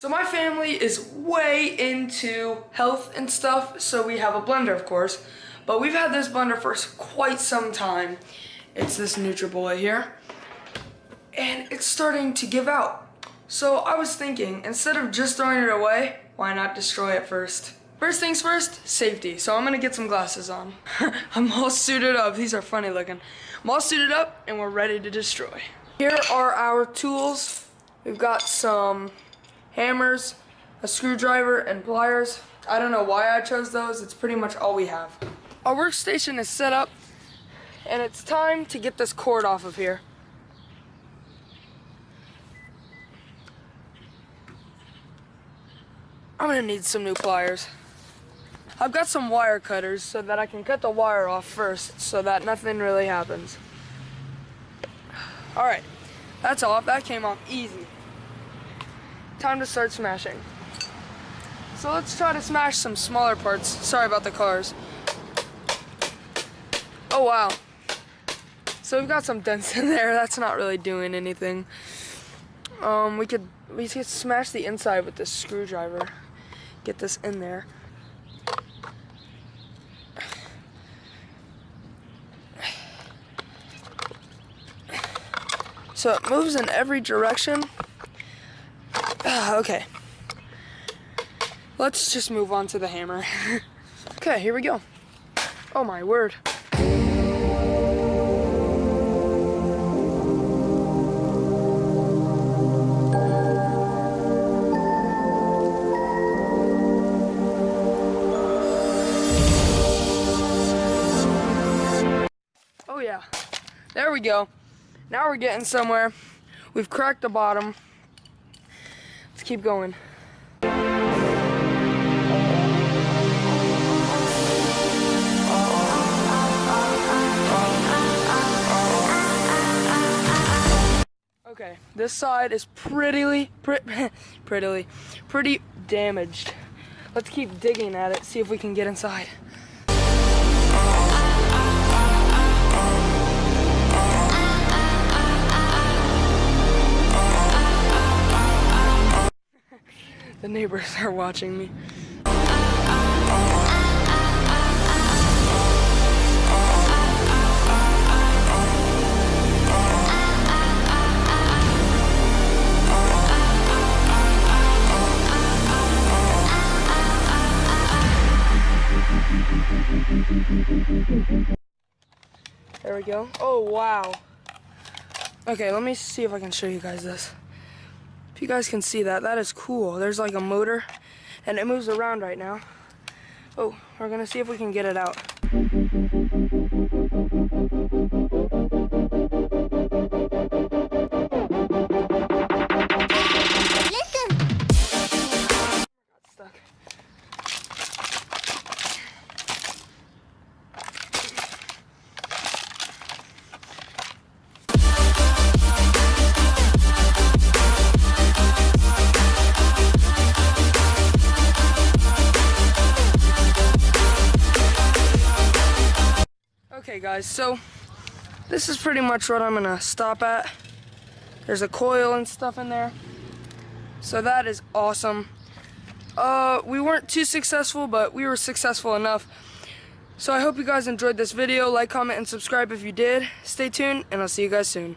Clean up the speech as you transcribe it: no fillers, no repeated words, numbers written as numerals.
So my family is way into health and stuff, so we have a blender, of course, but we've had this blender for quite some time. It's this NutriBullet here, and it's starting to give out. So I was thinking, instead of just throwing it away, why not destroy it first? First things first, safety. So I'm gonna get some glasses on. I'm all suited up. These are funny looking. I'm all suited up and we're ready to destroy. Here are our tools. We've got some hammers, a screwdriver, and pliers. I don't know why I chose those. It's pretty much all we have. Our workstation is set up and it's time to get this cord off of here. I'm gonna need some new pliers. I've got some wire cutters so that I can cut the wire off first so that nothing really happens. Alright, that's off. That came off easy. Time to start smashing. So let's try to smash some smaller parts. Sorry about the cars. Oh wow. So we've got some dents in there. That's not really doing anything. We could smash the inside with this screwdriver. Get this in there. So it moves in every direction. Okay. Let's just move on to the hammer. Okay, here we go. Oh my word. Oh yeah, there we go. Now we're getting somewhere. We've cracked the bottom. Let's keep going. Okay, this side is pretty damaged. Let's keep digging at it, see if we can get inside. The neighbors are watching me. There we go. Oh, wow. Okay, let me see if I can show you guys this. If you guys can see that, that is cool. There's like a motor, and it moves around right now. Oh, we're gonna see if we can get it out. Listen. Got stuck. Okay guys, so this is pretty much what I'm gonna stop at. There's a coil and stuff in there. So that is awesome. We weren't too successful, but we were successful enough. So I hope you guys enjoyed this video. Like, comment, and subscribe if you did. Stay tuned, and I'll see you guys soon.